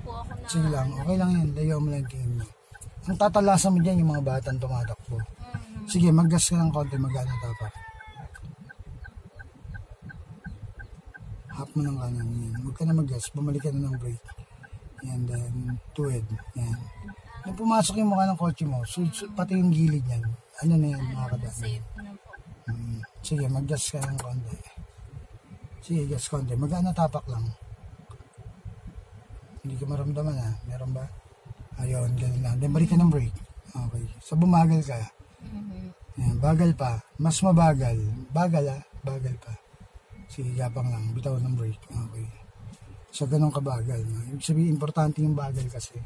po ako na... Sige lang, okay lang yan. Layo mo lang tingin mo. Ang tatalasan mo dyan yung mga batang tumatakbo. Sige, mag-gas ka ng konti, mag-ano tapak. Half mo ng kanan yan. Huwag ka na mag-gas, bumalik ka na ng brake. Yan, then tuwid. Yan. Nung pumasok yung mukha ng kotse mo, pati yung gilid yan. Ano na yan, mga kadaan. Safe na po. Sige, mag-gas ka ng konti. Sige, gas konti. Mag-ano tapak lang. Hindi ka maramdaman ha. Meron ba? Ayun, ganun lang. Then balik ka ng brake. Okay. So bumagal ka. Yan, bagal pa. Mas mabagal. Bagal ha. Bagal pa. Sige, gapang lang. Bitaw ng brake. Okay. So ganun ka bagal. No? Ibig sabihin, importante yung bagal kasi.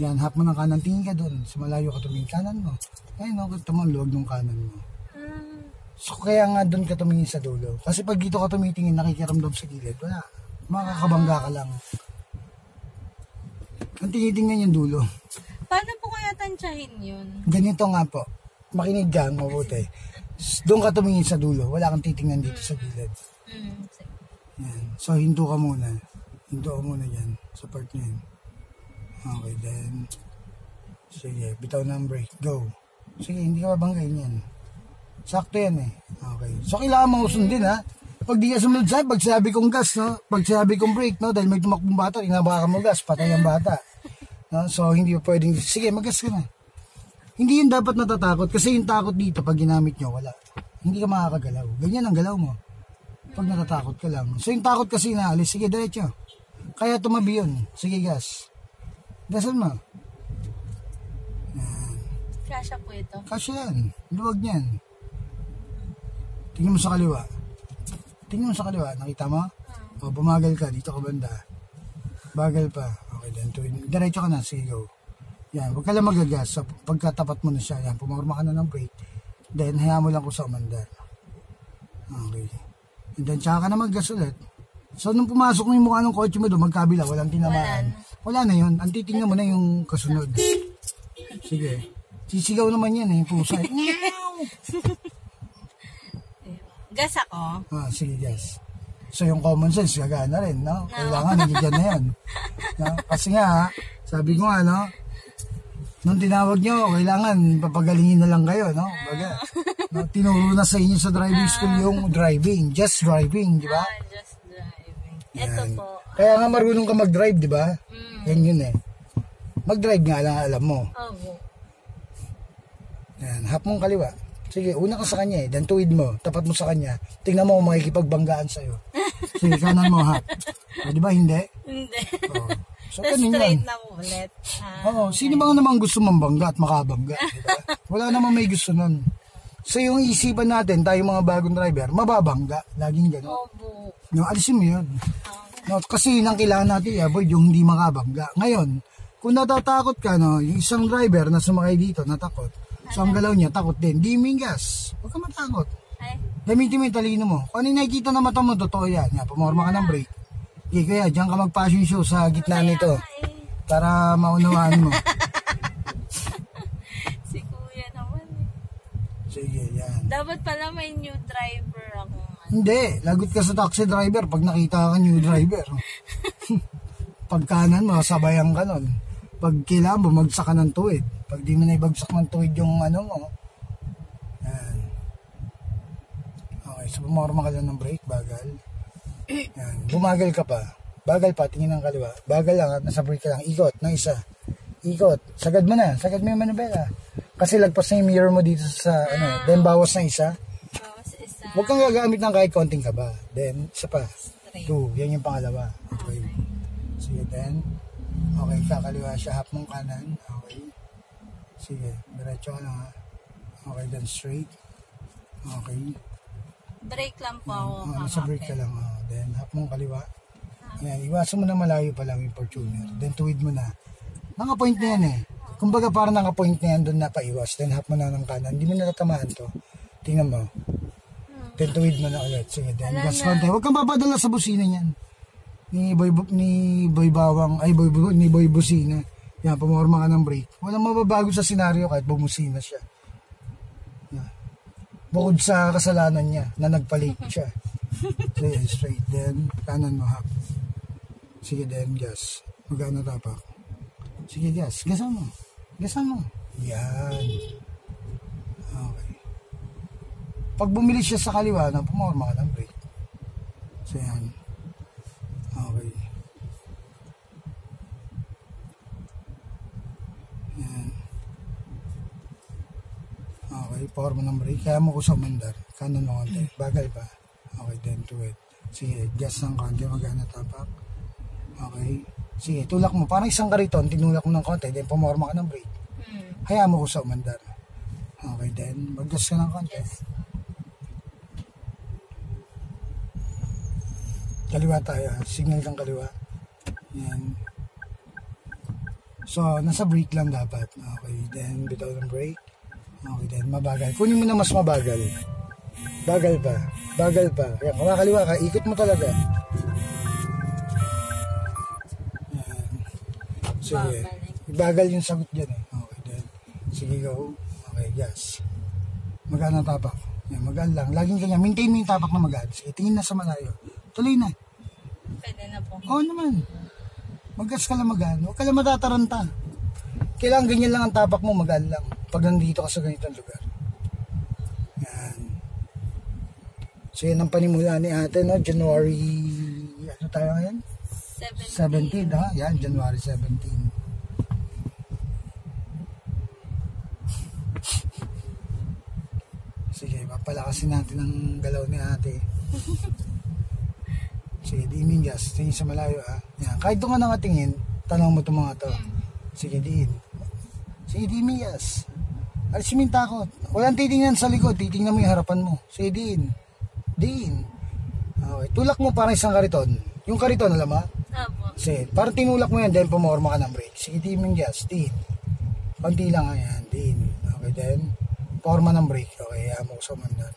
Yan, hap mo ng kanan. Tingin ka doon. Sa malayo ka tumingin kanan mo. Ayun, no, luwag ng kanan mo. So kaya nga doon ka tumingin sa dulo. Kasi pag dito ka tumitingin, nakikiramdam sa gilid. Wala. Makakabangga ka lang. Ang tinitingnan yung dulo. Paano po kaya tansyahin yun? Ganito nga po. Makinig ka, mabuti. Doon ka tumingin sa dulo. Wala kang titingnan dito sa gilid. Yan. So, hinto ka muna. Hinto ka muna dyan. Sa part na yun. Okay, then. Sige, bitaw ng brake. Go. Sige, hindi ka mabanggain yan. Sakto yan eh. Okay. So, kailangan mo sundin ha. Pag di ka sumunod sa'yo, pag sabi kong gas, no? Pag sabi kong brake, no? Dahil may tumakbong bata, inabaka mo gas, patay ang bata. No? So, hindi mo pwedeng, sige, mag-gas ka na. Hindi yun dapat natatakot, kasi yung takot dito, pag ginamit nyo, wala. Hindi ka makakagalaw. Ganyan ang galaw mo. Pag natatakot ka lang. So, yung takot kasi naalis, sige, diretso. Kaya tumabi yun. Sige, gas. Gasan mo. Yan. Kasya po ito. Kasya yan. Luwag niyan. Tingnan mo sa kaliwa. Tingnan mo sa kaliwa. Nakita mo? O, bumagal ka. Dito ka banda. Bagal pa. Okay, then diretso ka na. Sige, go. Yan. Huwag ka lang magagas. So, pagkatapat mo na siya. Yan. Pumarma ka na ng brake. Then, hayaan mo lang kung sa umandar. Okay. And then, tsaka ka na mag-gas ulit. So, nung pumasok mo yung mukha ng kotse mo doon, magkabila. Walang tinamaan. Wala na yun. Ang titingnan mo na yung kasunod. Sige. Sisigaw naman yan eh. Pusa. Gas ako? Sige, gas. So, yung common sense, gagana rin, no? Kailangan, nandiyan na yan. No? Kasi nga, sabi ko nga, no? Nung tinawag nyo, kailangan, papagalingin na lang kayo, no? Baga, no? Tinuro na sa inyo sa driving school yung driving. Just driving, di ba? Just driving. Ito po. Kaya nga marunong ka mag-drive, di ba? Yan yun eh. Mag-drive nga lang, alam mo. Oo. Yan, hap mong kaliwa. Sige, una ka sa kanya eh. Then tuwid mo, tapat mo sa kanya. Tingnan mo kung makikipagbanggaan sa'yo. Sige, kanan mo ha. O, di ba hindi? Hindi. Oo. So, Straight na ulit. Oo, sino ba naman gusto mambangga at makabangga? Diba? Wala naman may gusto nun. So, yung isipan natin, tayo mga bagong driver, mababangga. Laging gano'n. Opo. No, alisin mo yun. No, kasi yun ang kailangan natin i-avoid yung hindi makabangga. Ngayon, kung natatakot ka, no, yung isang driver na sumakay dito, natakot. So, ang galaw niya, takot din. Di mingas. Huwag ka matakot. Gamitin mo yung talino mo. Kung ano yung nakikita na mata mo, totoo yan. Yan, pumorma ka ng brake. Okay, kaya dyan ka mag-passion show sa gitna nito. Para maunawaan mo. Si kuya naman eh. Sige, yan. Dapat pala may new driver ako. Hindi, lagot ka sa taxi driver pag nakita ka new driver. Pag kanan mo, sabayan ka nun. Pag kailangan, bumagsak ka ng tuwid. Pag di mo na ibagsak ng tuwid yung ano mo. Yan. Okay, so pumorma ka lang ng brake, bagal. Yan. Bumagal ka pa. Bagal pa, tingin ng kaliwa. Bagal lang at nasa brake ka lang. Ikot ng isa. Ikot. Sagad mo na. Sagad mo yung manubela. Kasi lagpas na yung mirror mo dito sa ano. Then bawas na isa. Bawas isa. Huwag kang gagamit ng kahit konting kaba. Then isa pa. Straight. 2. Yan yung pangalawa. Okay. Sige, then. Okay, kakaliwa siya. Half mong kanan. Okay. Sige, diretso ka na. Okay, then straight. Okay. Brake lang po ako. Nasa brake ka lang. Then, half mong kaliwa. Ayan, iwasan mo na malayo pa lang yung Fortuner. Then, tuwid mo na. Naka-point na yan eh. Kumbaga parang naka-point na yan doon na paiwas. Then, half mo na ng kanan. Hindi mo na natamahan to. Tingnan mo. Then, tuwid mo na ulit. Sige, then, gas konti. Huwag kang papadala sa busina niyan. Ni Boy Bawang, ay ni Boy Busina. Yan, pumorma ka ng brake. Walang mababago sa senaryo kahit bumusina siya. Bukod sa kasalanan niya na nagpalit siya. Sige, straight. Then, kanan mo half. Sige, then gas. Magaan na tapak. Sige, gas. Gasan mo. Gasan mo. Yan. Okay. Pag bumili siya sa kaliwa, pumorma ka ng brake. So, yan. Okay. Yan. Okay, power mo ng brake. Kaya mo ko sa umandar. Kanan mo konti. Bagal pa. Okay, then to it. Sige, gas ng konti. Magaan na tapak. Okay. Sige, tulak mo. Parang isang kariton, tinulak mo ng konti, then pumorma ka ng brake. Hayaan mo ko sa umandar. Okay, then mag-gas ka ng konti. Yes. Kaliwa tayo. Signal kang kaliwa. Yan. So, nasa brake lang dapat. Okay, then bitaw ng brake. Okay, then mabagal. Kunin mo na mas mabagal. Bagal pa. Bagal pa. Kaya kumakaliwa ka, ikot mo talaga. Sige. Bagal yung sagot dyan eh. Okay, then. Sige, go. Okay, gas. Magaan ang tapak. Yan, magaan lang. Laging ganyan. Maintain mo yung tapak na magaan. Sige, tingin na sa malayo. Tuloy na. Pwede na po. Oo naman. Mag-gas ka lang magaan. Huwag ka lang matataranta. Kailangan ganyan lang ang tapak mo, magaan lang. Pag nandito ka sa ganitong lugar. Yan. So, yan ang panimula ni ate, no? January, ano tayo ngayon? 17, ha? Yan, January 17. Sige, papalakasin natin ang galaw ni ate. Sige, diin gas. Tingin sa malayo, ha? Yan. Kahit doon ka nakatingin, tanong mo itong mga to. Sige, diin. Sige, diin gas. Alisin mo yung takot. Walang titingnan sa likod, titingnan mo yung harapan mo. Sige, diin. Diin. Okay, tulak mo parang isang kariton. Yung kariton, alam mo? Apo. Sige, parang tinulak mo yan, then pumorma ka ng brake. Sige, diin yung gas, diin. Panti lang, ayan, diin. Okay, then, forma ng brake. Okay, mo sa mandan.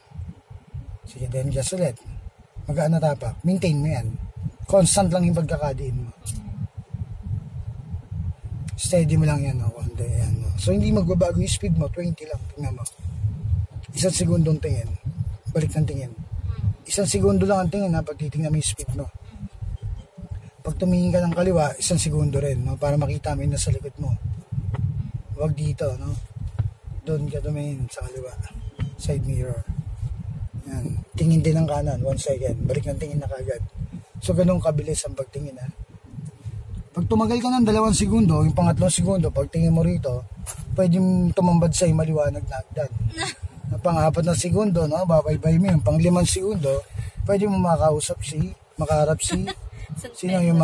Sige, then gas ulit. Magaan na tapak. Maintain mo yan. Constant lang yung pagkakadiin mo. Steady mo lang yan, no? Konti, yan, no? So, hindi magbabago yung speed mo. 20 lang, tingnan mo. Isang segundong tingin. Balik ng tingin. Isang segundo lang ang tingin, ha? Pag titingnan mo yung speed mo. Pag tumingin ka ng kaliwa, isang segundo rin, no? Para makita mo yung nasa likod mo. Huwag dito, no? Doon ka tumingin sa kaliwa. Side mirror. Yan. Tingin din ng kanan, 1 second. Balik ng tingin na kagad. So, ganun kabilis ang pagtingin, ha? Pag tumagal ka ng 2 segundo, yung pangatlong segundo, pag tingin mo rito, pwedeng tumambad sa'yo maliwanag na agdan. Ang pang-4 na segundo, no? Babaybay mo yung pang-5 segundo, pwede mo makaharap si sino yung